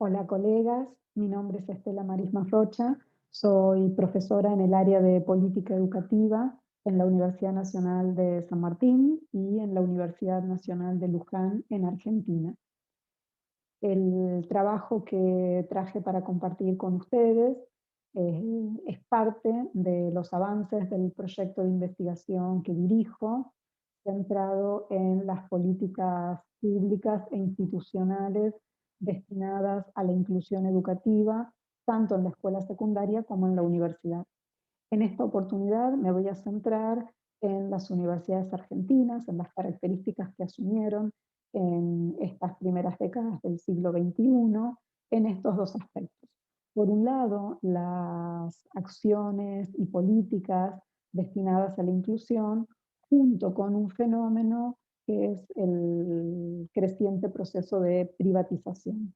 Hola colegas, mi nombre es Estela Marisma Rocha, soy profesora en el área de política educativa en la Universidad Nacional de San Martín y en la Universidad Nacional de Luján en Argentina. El trabajo que traje para compartir con ustedes es parte de los avances del proyecto de investigación que dirijo, centrado en las políticas públicas e institucionales destinadas a la inclusión educativa, tanto en la escuela secundaria como en la universidad. En esta oportunidad me voy a centrar en las universidades argentinas, en las características que asumieron en estas primeras décadas del siglo XXI, en estos dos aspectos. Por un lado, las acciones y políticas destinadas a la inclusión, junto con un fenómeno que es el creciente proceso de privatización.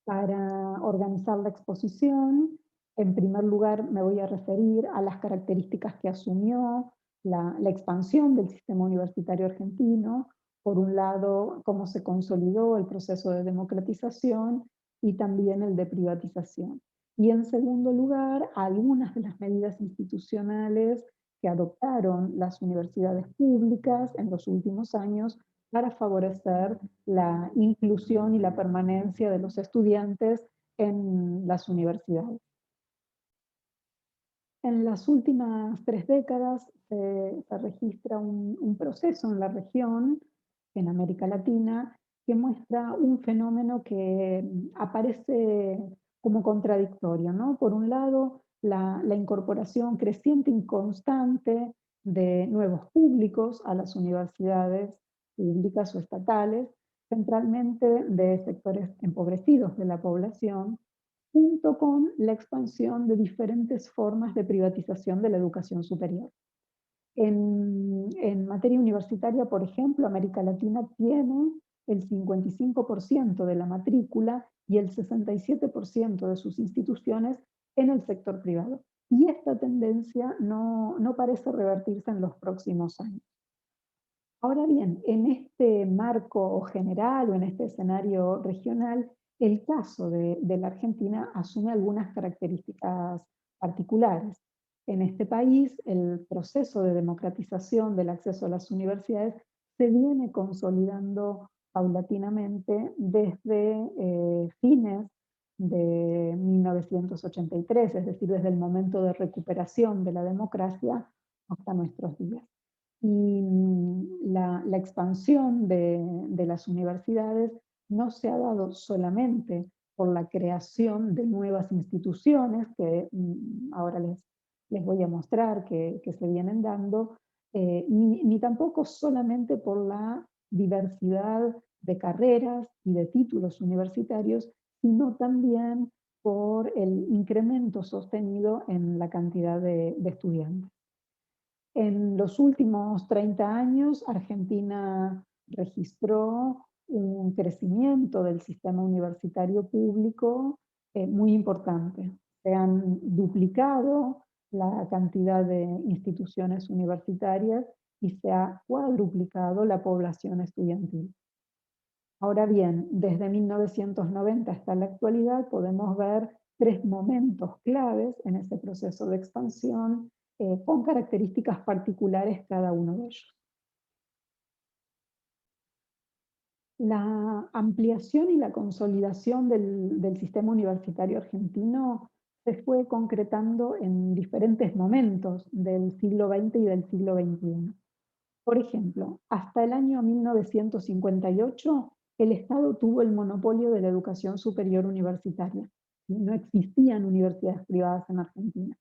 Para organizar la exposición, en primer lugar me voy a referir a las características que asumió la expansión del sistema universitario argentino, por un lado, cómo se consolidó el proceso de democratización y también el de privatización. Y en segundo lugar, algunas de las medidas institucionales que adoptaron las universidades públicas en los últimos años para favorecer la inclusión y la permanencia de los estudiantes en las universidades. En las últimas 3 décadas se registra un proceso en la región, en América Latina, que muestra un fenómeno que aparece como contradictorio, ¿no? Por un lado, la incorporación creciente y constante de nuevos públicos a las universidades públicas o estatales, centralmente de sectores empobrecidos de la población, junto con la expansión de diferentes formas de privatización de la educación superior. En materia universitaria, por ejemplo, América Latina tiene el 55% de la matrícula y el 67% de sus instituciones en el sector privado. Y esta tendencia no parece revertirse en los próximos años. Ahora bien, en este marco general o en este escenario regional, el caso de la Argentina asume algunas características particulares. En este país, el proceso de democratización del acceso a las universidades se viene consolidando paulatinamente desde fines de 1983, es decir, desde el momento de recuperación de la democracia hasta nuestros días. Y la expansión de las universidades no se ha dado solamente por la creación de nuevas instituciones, que ahora les voy a mostrar que se vienen dando, ni tampoco solamente por la diversidad de carreras y de títulos universitarios, sino también por el incremento sostenido en la cantidad de estudiantes. En los últimos 30 años, Argentina registró un crecimiento del sistema universitario público muy importante. Se han duplicado la cantidad de instituciones universitarias y se ha cuadruplicado la población estudiantil. Ahora bien, desde 1990 hasta la actualidad podemos ver 3 momentos claves en ese proceso de expansión, con características particulares cada uno de ellos. La ampliación y la consolidación del sistema universitario argentino se fue concretando en diferentes momentos del siglo XX y del siglo XXI. Por ejemplo, hasta el año 1958, el Estado tuvo el monopolio de la educación superior universitaria. No existían universidades privadas en Argentina.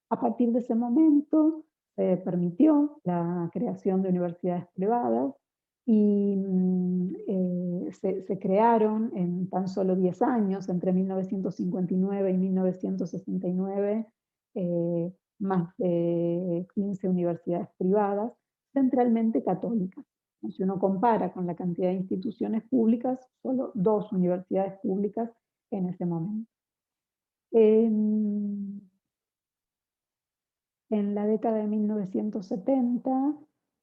A partir de ese momento se permitió la creación de universidades privadas y se crearon en tan solo 10 años, entre 1959 y 1969, más de 15 universidades privadas, centralmente católicas. Si uno compara con la cantidad de instituciones públicas, solo 2 universidades públicas en ese momento. En la década de 1970,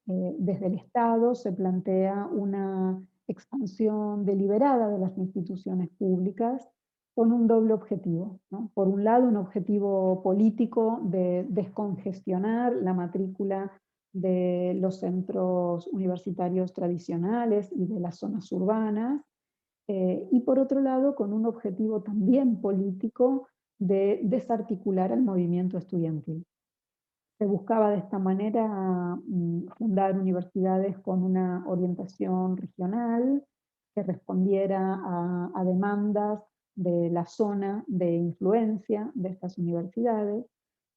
desde el Estado se plantea una expansión deliberada de las instituciones públicas con un doble objetivo, ¿no? Por un lado, un objetivo político de descongestionar la matrícula de los centros universitarios tradicionales y de las zonas urbanas, y por otro lado, con un objetivo también político de desarticular al movimiento estudiantil. Se buscaba de esta manera fundar universidades con una orientación regional que respondiera a demandas de la zona de influencia de estas universidades.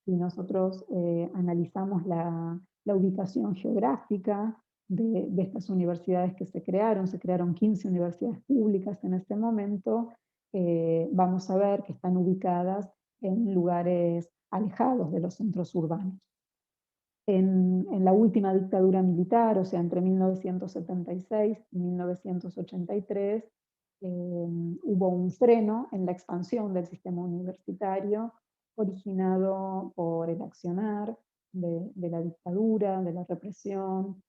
Si nosotros analizamos la ubicación geográfica de estas universidades que se crearon 15 universidades públicas en este momento, vamos a ver que están ubicadas en lugares alejados de los centros urbanos. En la última dictadura militar, o sea, entre 1976 y 1983, hubo un freno en la expansión del sistema universitario originado por el accionar de la dictadura, de la represión,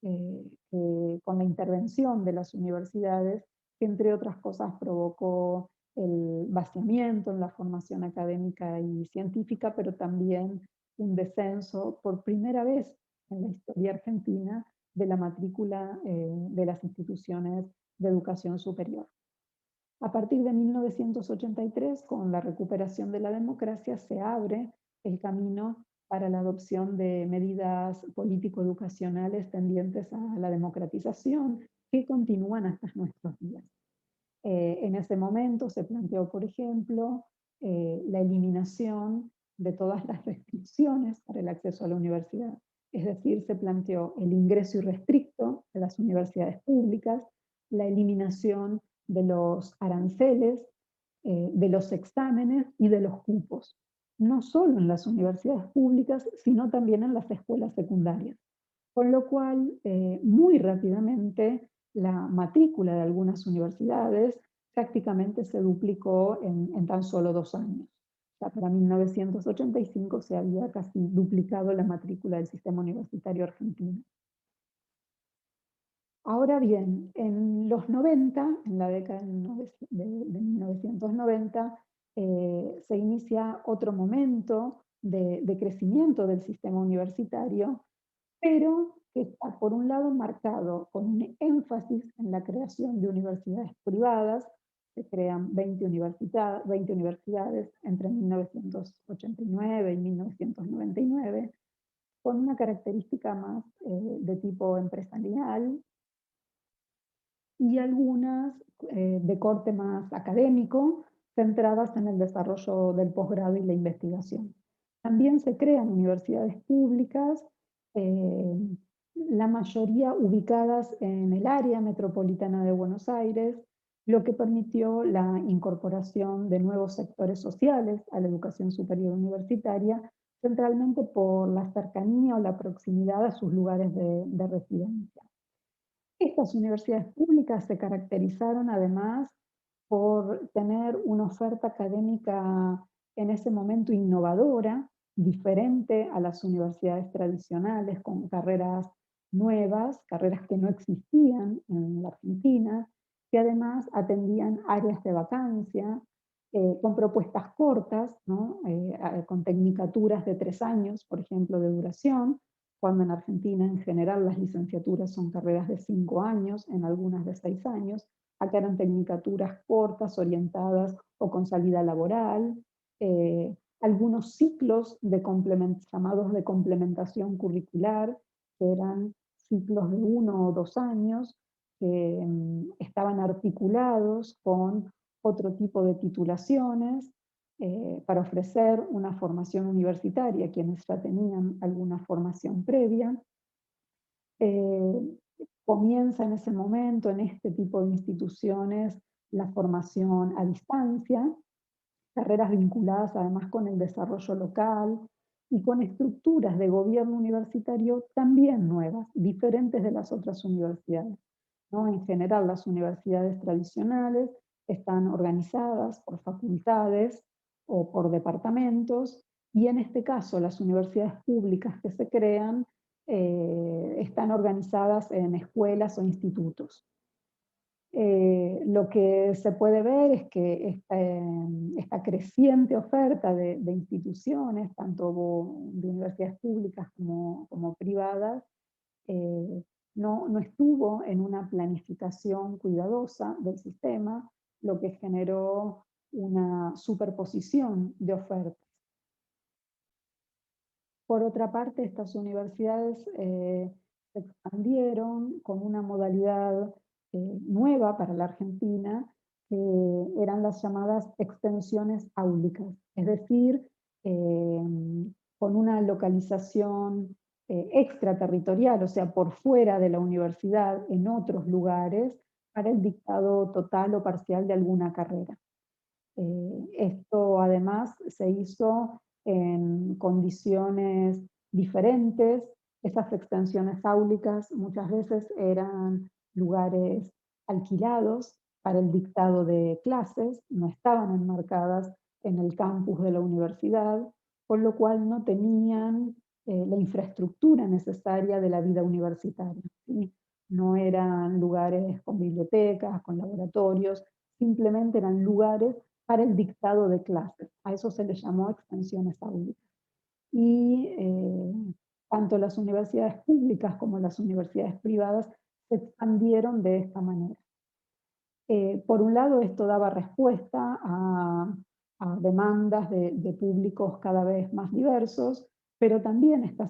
con la intervención de las universidades, que entre otras cosas provocó el vaciamiento en la formación académica y científica, pero también un descenso por primera vez en la historia argentina de la matrícula de las instituciones de educación superior. A partir de 1983, con la recuperación de la democracia, se abre el camino para la adopción de medidas político-educacionales tendientes a la democratización que continúan hasta nuestros días. En ese momento se planteó, por ejemplo, la eliminación de todas las restricciones para el acceso a la universidad. Es decir, se planteó el ingreso irrestricto de las universidades públicas, la eliminación de los aranceles, de los exámenes y de los cupos, no solo en las universidades públicas, sino también en las escuelas secundarias. Con lo cual, muy rápidamente, la matrícula de algunas universidades prácticamente se duplicó en tan solo 2 años. Ya para 1985 se había casi duplicado la matrícula del sistema universitario argentino. Ahora bien, en los 90, en la década de 1990, se inicia otro momento de crecimiento del sistema universitario, pero que está, por un lado, marcado con un énfasis en la creación de universidades privadas. Se crean 20 universidades entre 1989 y 1999, con una característica más de tipo empresarial, y algunas de corte más académico, centradas en el desarrollo del posgrado y la investigación. También se crean universidades públicas, eh, la mayoría ubicadas en el área metropolitana de Buenos Aires, lo que permitió la incorporación de nuevos sectores sociales a la educación superior universitaria, centralmente por la cercanía o la proximidad a sus lugares de residencia. Estas universidades públicas se caracterizaron además por tener una oferta académica en ese momento innovadora, diferente a las universidades tradicionales, con carreras nuevas, carreras que no existían en la Argentina, que además atendían áreas de vacancia, con propuestas cortas, ¿no? Con tecnicaturas de 3 años, por ejemplo, de duración, cuando en Argentina en general las licenciaturas son carreras de 5 años, en algunas de 6 años. Acá eran tecnicaturas cortas, orientadas o con salida laboral, algunos ciclos llamados de complementación curricular, que eran ciclos de 1 o 2 años, que estaban articulados con otro tipo de titulaciones, para ofrecer una formación universitaria a quienes ya tenían alguna formación previa. Eh, Comienza en ese momento, en este tipo de instituciones, la formación a distancia, carreras vinculadas además con el desarrollo local y con estructuras de gobierno universitario también nuevas, diferentes de las otras universidades, ¿no? En general, las universidades tradicionales están organizadas por facultades o por departamentos, y en este caso las universidades públicas que se crean están organizadas en escuelas o institutos. Lo que se puede ver es que esta creciente oferta de instituciones, tanto de universidades públicas como privadas, eh, no estuvo en una planificación cuidadosa del sistema, lo que generó una superposición de ofertas. Por otra parte, estas universidades se expandieron con una modalidad nueva para la Argentina, que eran las llamadas extensiones áulicas, es decir, eh, con una localización extraterritorial, o sea, por fuera de la universidad, en otros lugares, para el dictado total o parcial de alguna carrera. Esto además se hizo en condiciones diferentes. Esas extensiones áulicas muchas veces eran lugares alquilados para el dictado de clases, no estaban enmarcadas en el campus de la universidad, con lo cual no tenían la infraestructura necesaria de la vida universitaria, ¿sí? No eran lugares con bibliotecas, con laboratorios, simplemente eran lugares para el dictado de clases. A eso se le llamó extensiones áulicas. Y tanto las universidades públicas como las universidades privadas se expandieron de esta manera. Por un lado, esto daba respuesta a demandas de públicos cada vez más diversos, pero también esta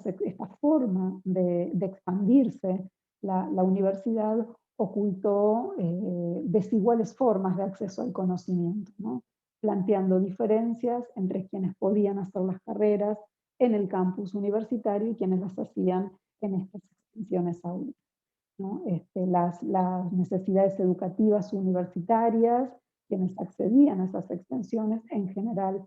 forma de expandirse la universidad ocultó desiguales formas de acceso al conocimiento, ¿no? Planteando diferencias entre quienes podían hacer las carreras en el campus universitario y quienes las hacían en estas extensiones áulicas, ¿no? Las necesidades educativas universitarias, quienes accedían a esas extensiones, en general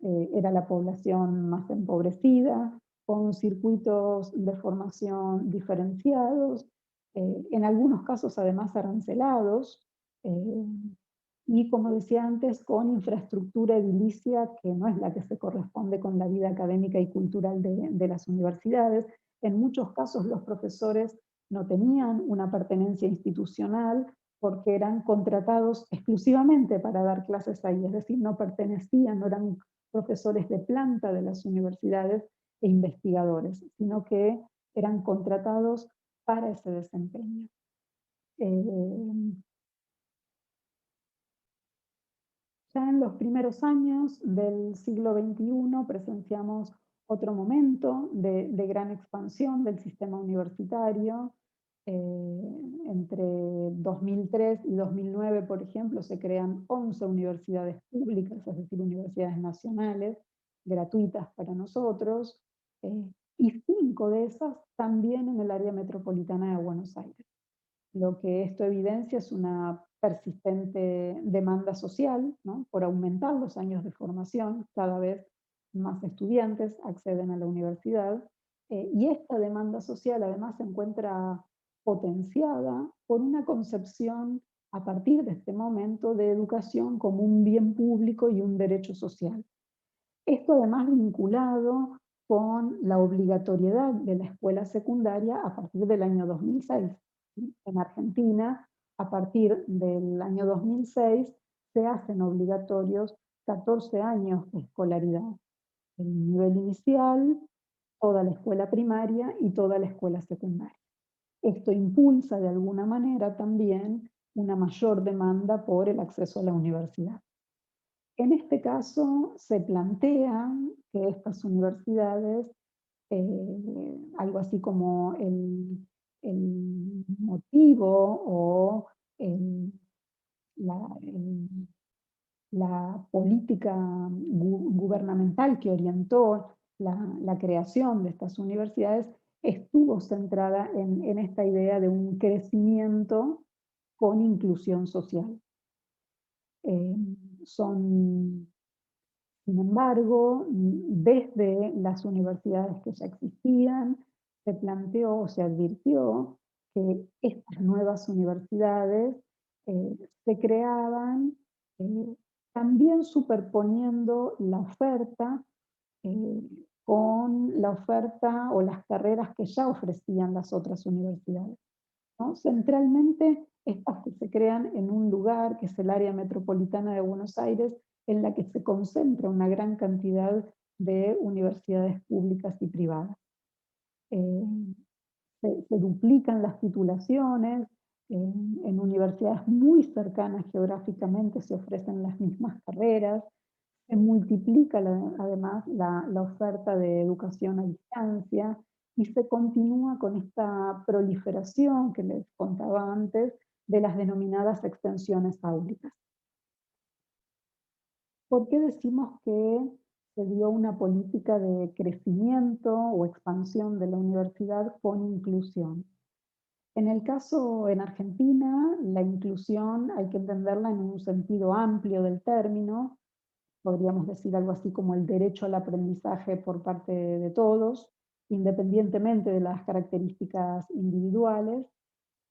era la población más empobrecida, con circuitos de formación diferenciados, en algunos casos además arancelados, eh, y como decía antes, con infraestructura edilicia que no es la que se corresponde con la vida académica y cultural de las universidades. En muchos casos los profesores no tenían una pertenencia institucional porque eran contratados exclusivamente para dar clases ahí, es decir, no pertenecían, no eran profesores de planta de las universidades e investigadores, sino que eran contratados para ese desempeño. Eh, Ya en los primeros años del siglo XXI presenciamos otro momento de gran expansión del sistema universitario. Entre 2003 y 2009, por ejemplo, se crean 11 universidades públicas, es decir, universidades nacionales, gratuitas para nosotros, y 5 de esas también en el área metropolitana de Buenos Aires. Lo que esto evidencia es una persistente demanda social, ¿no? Por aumentar los años de formación, cada vez más estudiantes acceden a la universidad, y esta demanda social además se encuentra potenciada por una concepción a partir de este momento de educación como un bien público y un derecho social. Esto además vinculado con la obligatoriedad de la escuela secundaria a partir del año 2006. En Argentina, a partir del año 2006, se hacen obligatorios 14 años de escolaridad. El nivel inicial, toda la escuela primaria y toda la escuela secundaria. Esto impulsa de alguna manera también una mayor demanda por el acceso a la universidad. En este caso se plantea que estas universidades, algo así como el motivo o el- la, el- la política gubernamental que orientó la creación de estas universidades estuvo centrada en esta idea de un crecimiento con inclusión social. Eh, Son Sin embargo, desde las universidades que ya existían, se planteó o se advirtió que estas nuevas universidades se creaban también superponiendo la oferta eh, con la oferta o las carreras que ya ofrecían las otras universidades. ¿no? Centralmente, estas que se crean en un lugar, que es el área metropolitana de Buenos Aires, en la que se concentra una gran cantidad de universidades públicas y privadas. Eh, se duplican las titulaciones, en universidades muy cercanas geográficamente se ofrecen las mismas carreras, se multiplica además la oferta de educación a distancia y se continúa con esta proliferación que les contaba antes de las denominadas extensiones áulicas. ¿Por qué decimos que se dio una política de crecimiento o expansión de la universidad con inclusión? En el caso en Argentina, la inclusión hay que entenderla en un sentido amplio del término, podríamos decir algo así como el derecho al aprendizaje por parte de todos, independientemente de las características individuales,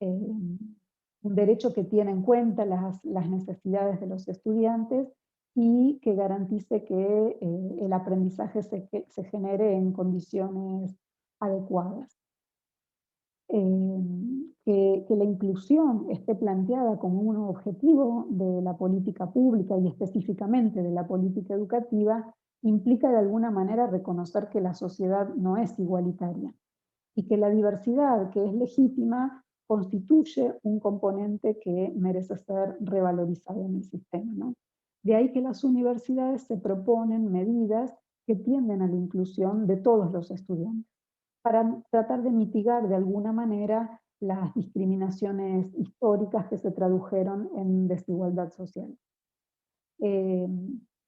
un derecho que tiene en cuenta las necesidades de los estudiantes y que garantice que el aprendizaje se genere en condiciones adecuadas. Que la inclusión esté planteada como un objetivo de la política pública y específicamente de la política educativa, implica de alguna manera reconocer que la sociedad no es igualitaria y que la diversidad, que es legítima, constituye un componente que merece ser revalorizado en el sistema, ¿no? De ahí que las universidades se proponen medidas que tienden a la inclusión de todos los estudiantes para tratar de mitigar de alguna manera las discriminaciones históricas que se tradujeron en desigualdad social. Eh,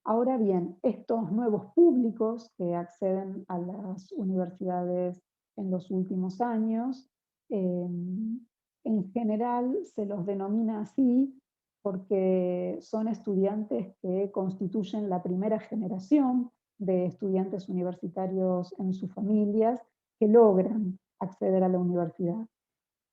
Ahora bien, estos nuevos públicos que acceden a las universidades en los últimos años, en general se los denomina así porque son estudiantes que constituyen la primera generación de estudiantes universitarios en sus familias que logran acceder a la universidad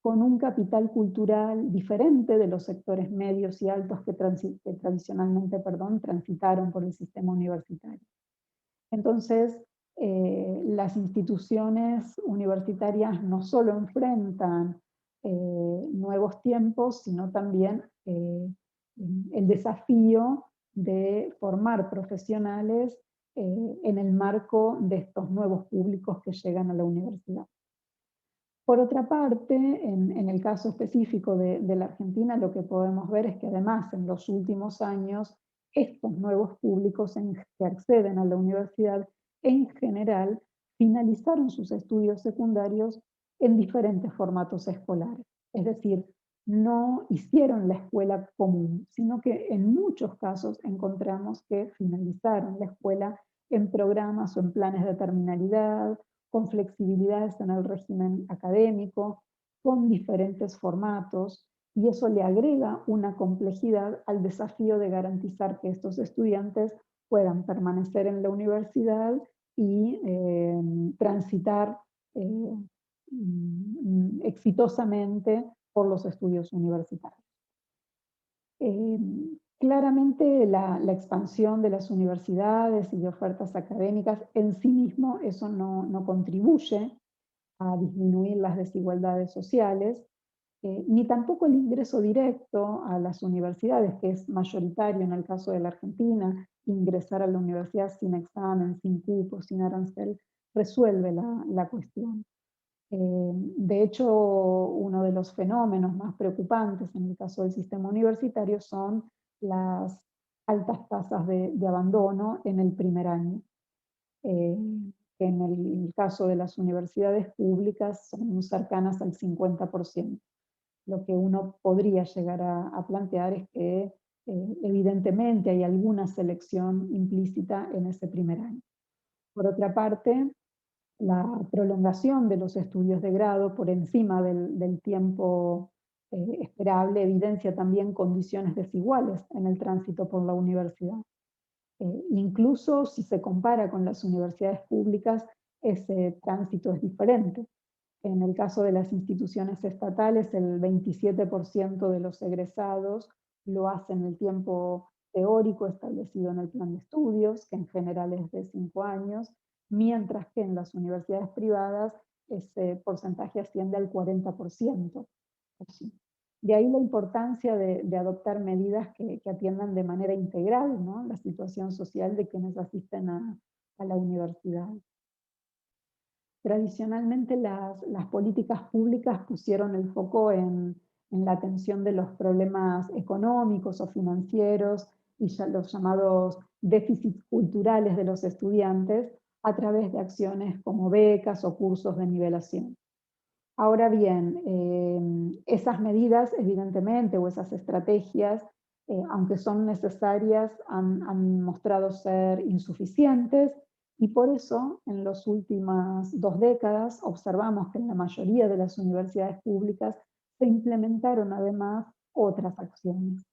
con un capital cultural diferente de los sectores medios y altos que tradicionalmente transitaron por el sistema universitario. Entonces, las instituciones universitarias no solo enfrentan nuevos tiempos, sino también el desafío de formar profesionales en el marco de estos nuevos públicos que llegan a la universidad. Por otra parte, en el caso específico de la Argentina, lo que podemos ver es que además en los últimos años, estos nuevos públicos que acceden a la universidad en general finalizaron sus estudios secundarios en diferentes formatos escolares. Es decir, no hicieron la escuela común, sino que en muchos casos encontramos que finalizaron la escuela en programas o en planes de terminalidad, con flexibilidades en el régimen académico, con diferentes formatos, y eso le agrega una complejidad al desafío de garantizar que estos estudiantes puedan permanecer en la universidad y transitar exitosamente por los estudios universitarios. Claramente la expansión de las universidades y de ofertas académicas en sí mismo, eso no contribuye a disminuir las desigualdades sociales, ni tampoco el ingreso directo a las universidades, que es mayoritario en el caso de la Argentina, ingresar a la universidad sin examen, sin cupo, sin arancel, resuelve la cuestión. De hecho, uno de los fenómenos más preocupantes en el caso del sistema universitario son las altas tasas de abandono en el primer año, eh, que en el caso de las universidades públicas son cercanas al 50%. Lo que uno podría llegar a plantear es que evidentemente hay alguna selección implícita en ese primer año. Por otra parte, la prolongación de los estudios de grado por encima del tiempo esperable evidencia también condiciones desiguales en el tránsito por la universidad. Incluso si se compara con las universidades públicas, ese tránsito es diferente. En el caso de las instituciones estatales, el 27% de los egresados lo hacen el tiempo teórico establecido en el plan de estudios, que en general es de 5 años, mientras que en las universidades privadas ese porcentaje asciende al 40%. Sí. De ahí la importancia de adoptar medidas que atiendan de manera integral, ¿no?, la situación social de quienes asisten a la universidad. Tradicionalmente las políticas públicas pusieron el foco en la atención de los problemas económicos o financieros y ya los llamados déficits culturales de los estudiantes a través de acciones como becas o cursos de nivelación. Ahora bien, esas medidas, evidentemente, o esas estrategias, aunque son necesarias, han mostrado ser insuficientes y por eso en las últimas 2 décadas observamos que en la mayoría de las universidades públicas se implementaron además otras acciones.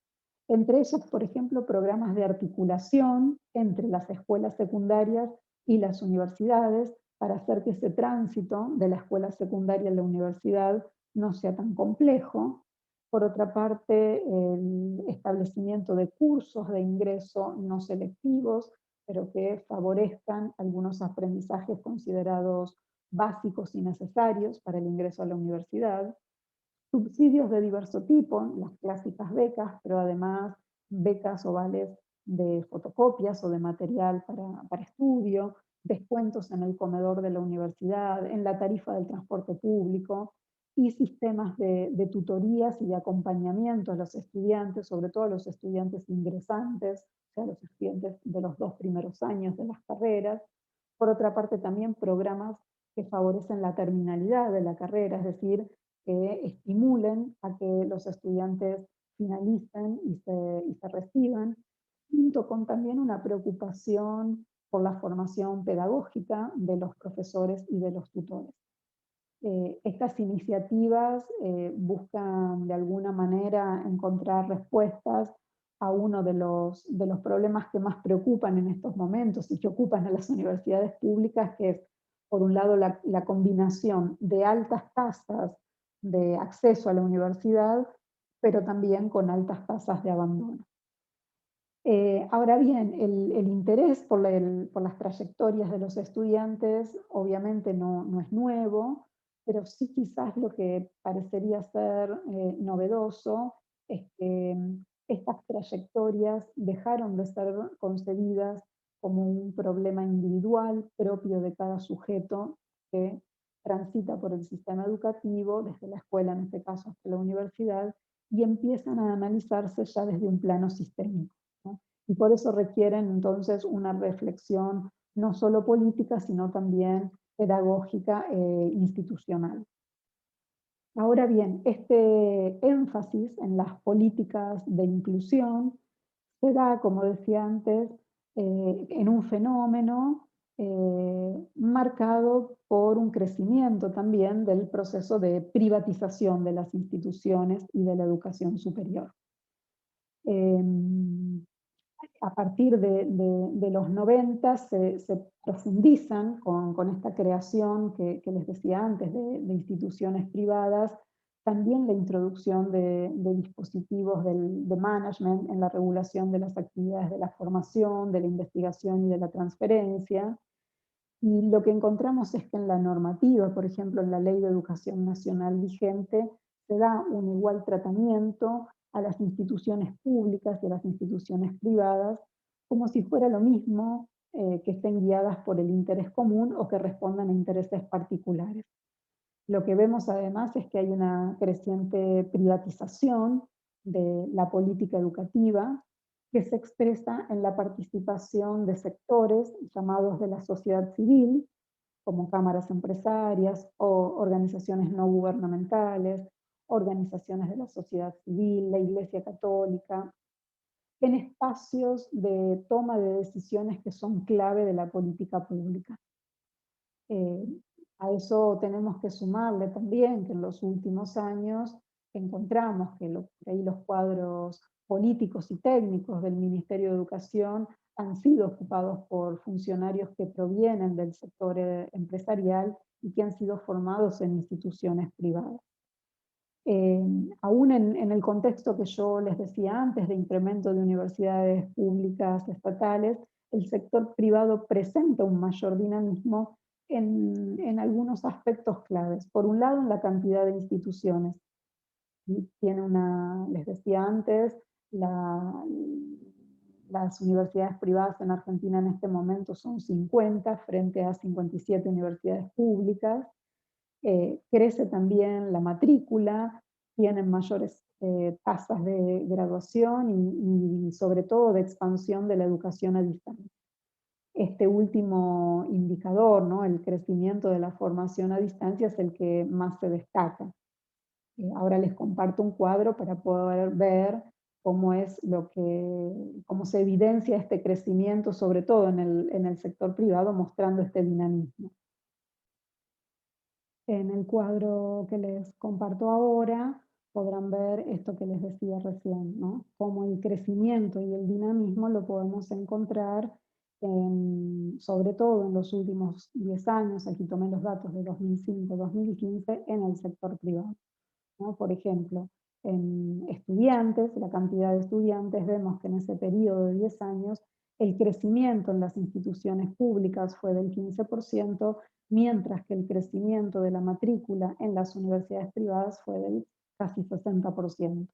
Entre ellas, por ejemplo, programas de articulación entre las escuelas secundarias y las universidades para hacer que ese tránsito de la escuela secundaria a la universidad no sea tan complejo. Por otra parte, el establecimiento de cursos de ingreso no selectivos, pero que favorezcan algunos aprendizajes considerados básicos y necesarios para el ingreso a la universidad. Subsidios de diverso tipo, las clásicas becas, pero además becas o vales de fotocopias o de material para estudio, descuentos en el comedor de la universidad, en la tarifa del transporte público y sistemas de tutorías y de acompañamiento a los estudiantes, sobre todo a los estudiantes ingresantes, o sea, los estudiantes de los 2 primeros años de las carreras. Por otra parte, también programas que favorecen la terminalidad de la carrera, es decir, que estimulen a que los estudiantes finalicen y se reciban, junto con también una preocupación por la formación pedagógica de los profesores y de los tutores. Estas iniciativas buscan de alguna manera encontrar respuestas a uno de los problemas que más preocupan en estos momentos y que ocupan a las universidades públicas, que es, por un lado, la combinación de altas tasas de acceso a la universidad, pero también con altas tasas de abandono. Ahora bien, el interés por las trayectorias de los estudiantes obviamente no es nuevo, pero sí quizás lo que parecería ser novedoso es que estas trayectorias dejaron de ser concebidas como un problema individual propio de cada sujeto que transita por el sistema educativo, desde la escuela en este caso hasta la universidad, y empiezan a analizarse ya desde un plano sistémico, ¿no? Y por eso requieren entonces una reflexión no solo política, sino también pedagógica e institucional. Ahora bien, este énfasis en las políticas de inclusión se da, como decía antes, en un fenómeno marcado por un crecimiento también del proceso de privatización de las instituciones y de la educación superior. Em, a partir de los 90 se profundizan con esta creación que les decía antes de instituciones privadas, también la introducción de dispositivos de management en la regulación de las actividades de la formación, de la investigación y de la transferencia. Y lo que encontramos es que en la normativa, por ejemplo, en la Ley de Educación Nacional vigente, se da un igual tratamiento a las instituciones públicas y a las instituciones privadas, como si fuera lo mismo que estén guiadas por el interés común o que respondan a intereses particulares. Lo que vemos además es que hay una creciente privatización de la política educativa que se expresa en la participación de sectores llamados de la sociedad civil, como cámaras empresarias o organizaciones no gubernamentales, organizaciones de la sociedad civil, la Iglesia Católica, en espacios de toma de decisiones que son clave de la política pública. Eh, a eso tenemos que sumarle también que en los últimos años encontramos que por ahí los cuadros políticos y técnicos del Ministerio de Educación han sido ocupados por funcionarios que provienen del sector empresarial y que han sido formados en instituciones privadas. Aún en el contexto que yo les decía antes de incremento de universidades públicas estatales, el sector privado presenta un mayor dinamismo en algunos aspectos claves. Por un lado, en la cantidad de instituciones. Y tiene les decía antes, las universidades privadas en Argentina en este momento son 50 frente a 57 universidades públicas. Crece también la matrícula, tienen mayores tasas de graduación y sobre todo de expansión de la educación a distancia. Este último indicador, ¿no? El crecimiento de la formación a distancia es el que más se destaca. Ahora les comparto un cuadro para poder ver cómo se evidencia este crecimiento, sobre todo en el sector privado, mostrando este dinamismo. En el cuadro que les comparto ahora podrán ver esto que les decía recién, ¿no? Cómo el crecimiento y el dinamismo lo podemos encontrar sobre todo en los últimos 10 años, aquí tomé los datos de 2005-2015, en el sector privado, ¿no? Por ejemplo, en estudiantes, la cantidad de estudiantes, vemos que en ese periodo de 10 años el crecimiento en las instituciones públicas fue del 15%, mientras que el crecimiento de la matrícula en las universidades privadas fue del casi 60%.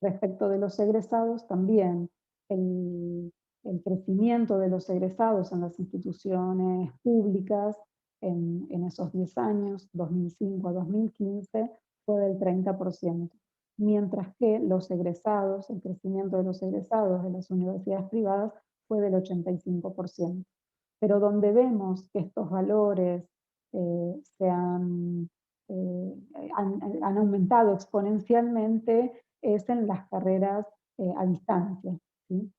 Respecto de los egresados, también el, el crecimiento de los egresados en las instituciones públicas en esos 10 años, 2005 a 2015, fue del 30%, mientras que los egresados, el crecimiento de los egresados de las universidades privadas fue del 85%. Pero donde vemos que estos valores se han aumentado exponencialmente es en las carreras a distancia, ¿sí?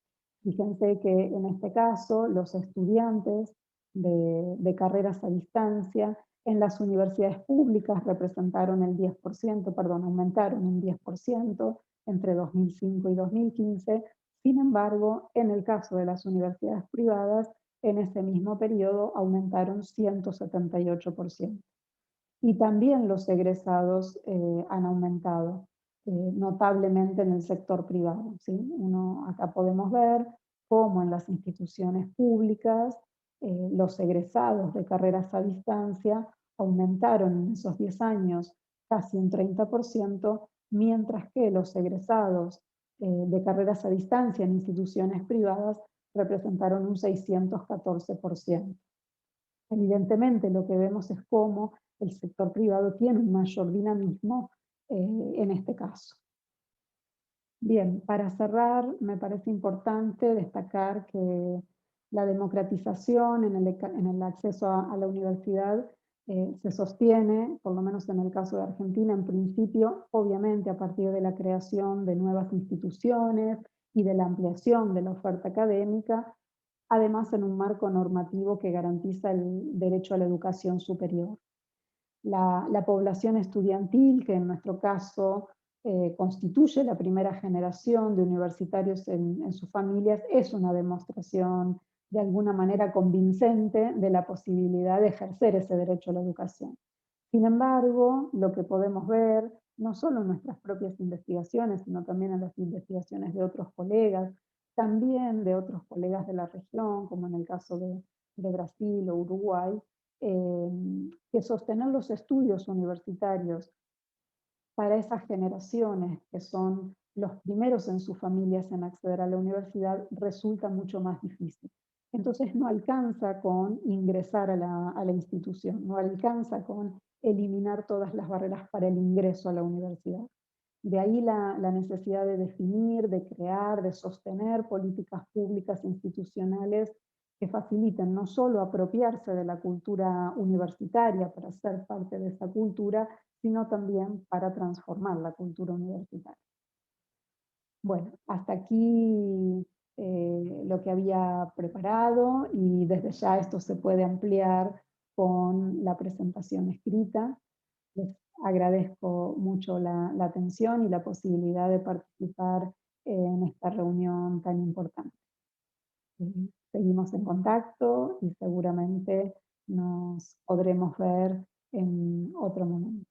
Fíjense que en este caso los estudiantes de carreras a distancia en las universidades públicas representaron el 10%, perdón, aumentaron un 10% entre 2005 y 2015. Sin embargo, en el caso de las universidades privadas, en ese mismo periodo aumentaron 178%. Y también los egresados han aumentado notablemente en el sector privado, ¿sí? Acá podemos ver cómo en las instituciones públicas los egresados de carreras a distancia aumentaron en esos 10 años casi un 30%, mientras que los egresados de carreras a distancia en instituciones privadas representaron un 614%. Evidentemente lo que vemos es cómo el sector privado tiene un mayor dinamismo en este caso. Bien, para cerrar, me parece importante destacar que la democratización en el acceso a la universidad se sostiene, por lo menos en el caso de Argentina, en principio, obviamente a partir de la creación de nuevas instituciones y de la ampliación de la oferta académica, además en un marco normativo que garantiza el derecho a la educación superior. La población estudiantil, que en nuestro caso constituye la primera generación de universitarios en sus familias, es una demostración de alguna manera convincente de la posibilidad de ejercer ese derecho a la educación. Sin embargo, lo que podemos ver, no solo en nuestras propias investigaciones, sino también en las investigaciones de otros colegas, también de otros colegas de la región, como en el caso de Brasil o Uruguay, que sostener los estudios universitarios para esas generaciones que son los primeros en sus familias en acceder a la universidad resulta mucho más difícil. Entonces no alcanza con ingresar a la institución, no alcanza con eliminar todas las barreras para el ingreso a la universidad. De ahí la necesidad de definir, de crear, de sostener políticas públicas institucionales que faciliten no solo apropiarse de la cultura universitaria para ser parte de esa cultura, sino también para transformar la cultura universitaria. Bueno, hasta aquí lo que había preparado y desde ya esto se puede ampliar con la presentación escrita. Les agradezco mucho la atención y la posibilidad de participar en esta reunión tan importante. Seguimos en contacto y seguramente nos podremos ver en otro momento.